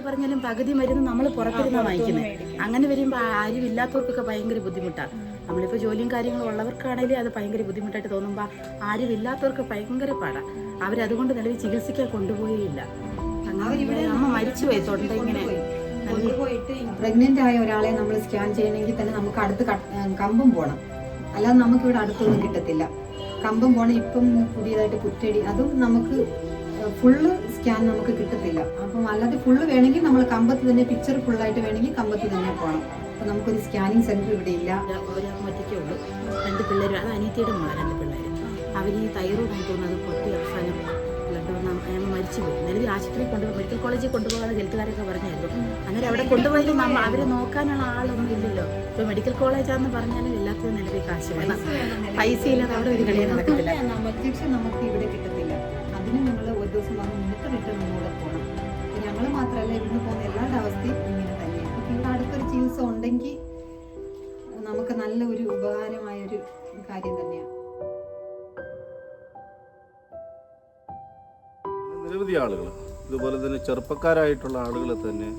പറഞ്ഞാലും പകുതി മരുന്ന് നമ്മൾ പുറത്തിരുന്ന് വാങ്ങിക്കുന്നത്. അങ്ങനെ വരുമ്പോൾ ആരുമില്ലാത്തവർക്കൊക്കെ ഭയങ്കര ബുദ്ധിമുട്ടാണ്. നമ്മളിപ്പോൾ ജോലിയും കാര്യങ്ങളും ഉള്ളവർക്കാണെങ്കിലും അത് ഭയങ്കര ബുദ്ധിമുട്ടായിട്ട് തോന്നുമ്പോൾ ആരുമില്ലാത്തവർക്ക് ഭയങ്കര പാടാണ്. അവരതുകൊണ്ട് നിലവിൽ ചികിത്സിക്കാൻ കൊണ്ടുപോയില്ല. അങ്ങനെ അമ്മ മരിച്ചുപോയി. തൊണ്ട ഇങ്ങനെ കൊണ്ടുപോയിട്ട് പ്രഗ്നന്റ് ആയ ഒരാളെ നമ്മൾ സ്കാൻ ചെയ്യണമെങ്കിൽ തന്നെ നമുക്ക് അടുത്ത് കമ്പം പോകണം. അല്ലാതെ നമുക്കിവിടെ അടുത്തൊന്നും കിട്ടത്തില്ല. കമ്പം പോകണം. ഇപ്പം പുതിയതായിട്ട് കുറ്റടി, അതും നമുക്ക് ഫുള്ള് സ്കാൻ നമുക്ക് കിട്ടത്തില്ല. അപ്പം അല്ലാതെ ഫുള്ള് വേണമെങ്കിൽ നമ്മൾ കമ്പത്ത് തന്നെ, പിക്ചർ ഫുള്ളായിട്ട് വേണമെങ്കിൽ കമ്പത്ത് തന്നെ പോകണം. അപ്പം നമുക്കൊരു സ്കാനിങ് സെന്റർ ഇവിടെ ഇല്ല. ഒറ്റയ്ക്കേ ഉള്ളൂ. 2 പിള്ളേർ, അത് അനിയത്തിയുടെ മോളെ 2 പിള്ളേർ. അവർ ഈ തൈറോയ്ഡ് ആയി തോന്നുന്നത് പൊട്ടി അവസാനം ബ്ലഡ് വന്ന് അയാൾ മരിച്ചുപോയി. നിലവിൽ ആശുപത്രിയിൽ കൊണ്ടുപോയി, മെഡിക്കൽ കോളേജിൽ കൊണ്ടുപോകാൻ ഹെൽത്തുകാരൊക്കെ പറഞ്ഞായിരുന്നു. അന്നേരം അവിടെ കൊണ്ടുപോയാലും അവരെ നോക്കാനുള്ള ആളൊന്നും ഇല്ലല്ലോ. ഇപ്പോൾ മെഡിക്കൽ കോളേജാന്ന് പറഞ്ഞാലും എല്ലാത്തിനും നിലവിൽ കാശ് വേണം. പൈസ ഇല്ലാതെ അവിടെ ഒരു കളിയും നടക്കത്തില്ല. ഇഞ്ചക്ഷൻ നമുക്ക് ഇവിടെ കിട്ടത്തില്ല. അതിന് നിങ്ങൾ ഒരു ദിവസം വന്ന് മുന്നിട്ട് റിട്ടേൺ കൂടെ പോകണം. ഞങ്ങൾ മാത്രമല്ല, ഇവിടുന്ന് പോകുന്ന എല്ലാവരുടെ അവസ്ഥയും ഇങ്ങനെ തന്നെയാണ്. അപ്പം ഇവിടെ അടുത്തൊരു ചികിത്സ ഉണ്ടെങ്കിൽ നമുക്ക് നല്ല ഒരു ഉപകാരമായൊരു കാര്യം തന്നെയാണ്. നിരവധി ആളുകൾ ഇതുപോലെ തന്നെ ചെറുപ്പക്കാരായിട്ടുള്ള ആളുകൾ തന്നെ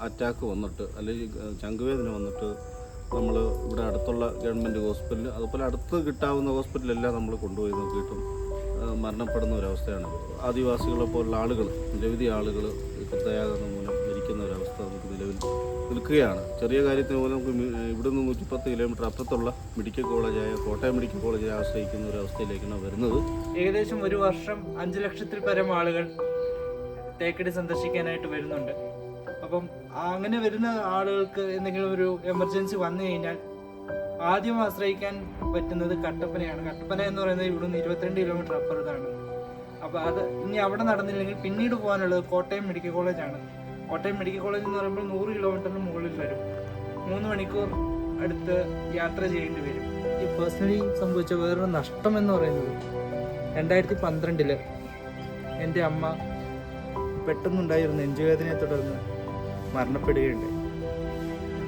അറ്റാക്ക് വന്നിട്ട് അല്ലെങ്കിൽ ചങ്കുവേദന വന്നിട്ട് നമ്മൾ ഇവിടെ അടുത്തുള്ള ഗവൺമെൻറ് ഹോസ്പിറ്റലിൽ, അതുപോലെ അടുത്ത് കിട്ടാവുന്ന ഹോസ്പിറ്റലെല്ലാം നമ്മൾ കൊണ്ടുപോയി നോക്കിയിട്ടും മരണപ്പെടുന്ന ഒരവസ്ഥയാണ്. ആദിവാസികളെ പോലുള്ള ആളുകൾ, നിരവധി ആളുകൾ ഹൃദയാഘാതം മൂലം മരിക്കുന്ന ഒരവസ്ഥ നമുക്ക് നിലവിൽ നിൽക്കുകയാണ്. ചെറിയ കാര്യത്തിന് പോലും നമുക്ക് ഇവിടുന്ന് 110 കിലോമീറ്റർ അപ്പുറത്തുള്ള മെഡിക്കൽ കോളേജായ കോട്ടയം മെഡിക്കൽ കോളേജെ ആശ്രയിക്കുന്ന ഒരു അവസ്ഥയിലേക്കാണ് വരുന്നത്. ഏകദേശം ഒരു വർഷം 5 ലക്ഷത്തിൽ പരം ആളുകൾ തേക്കടി സന്ദർശിക്കാനായിട്ട് വരുന്നുണ്ട്. അപ്പം അങ്ങനെ വരുന്ന ആളുകൾക്ക് എന്തെങ്കിലും ഒരു എമർജൻസി വന്നു കഴിഞ്ഞാൽ ആദ്യം ആശ്രയിക്കാൻ പറ്റുന്നത് കട്ടപ്പനയാണ്. കട്ടപ്പന എന്ന് പറയുന്നത് ഇവിടുന്ന് 22 കിലോമീറ്റർ അപ്പുറത്താണ്. അപ്പോൾ അത് ഇനി അവിടെ നടന്നില്ലെങ്കിൽ പിന്നീട് പോകാനുള്ളത് കോട്ടയം മെഡിക്കൽ കോളേജാണ്. കോട്ടയം മെഡിക്കൽ കോളേജ് എന്ന് പറയുമ്പോൾ 100 കിലോമീറ്ററിന് മുകളിൽ വരും. 3 മണിക്കൂർ അടുത്ത് യാത്ര ചെയ്യേണ്ടി വരും. ഈ പേഴ്സണലി സംഭവിച്ച വേറൊരു നഷ്ടം എന്ന് പറയുന്നത് 2012 എൻ്റെ അമ്മ പെട്ടെന്നുണ്ടായിരുന്ന നെഞ്ചുവേദനയെ തുടർന്ന് മരണപ്പെടുകയുണ്ടായി.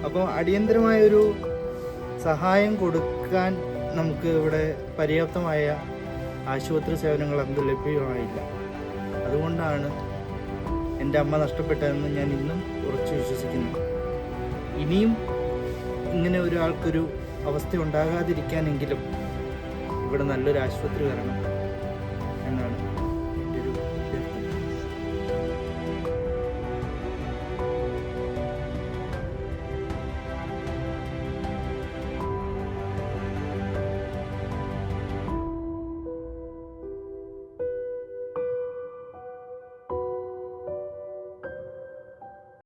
അപ്പോൾ അടിയന്തരമായൊരു സഹായം കൊടുക്കാൻ നമുക്ക് ഇവിടെ പര്യാപ്തമായ ആശുപത്രി സേവനങ്ങൾ എന്ത് ലഭ്യമായില്ല. അതുകൊണ്ടാണ് എൻ്റെ അമ്മ നഷ്ടപ്പെട്ടതെന്ന് ഞാൻ ഇന്നും ഉറച്ചു വിശ്വസിക്കുന്നു. ഇനിയും ഇങ്ങനെ ഒരാൾക്കൊരു അവസ്ഥ ഉണ്ടാകാതിരിക്കാനെങ്കിലും ഇവിടെ നല്ലൊരു ആശുപത്രി വരണം എന്നാണ്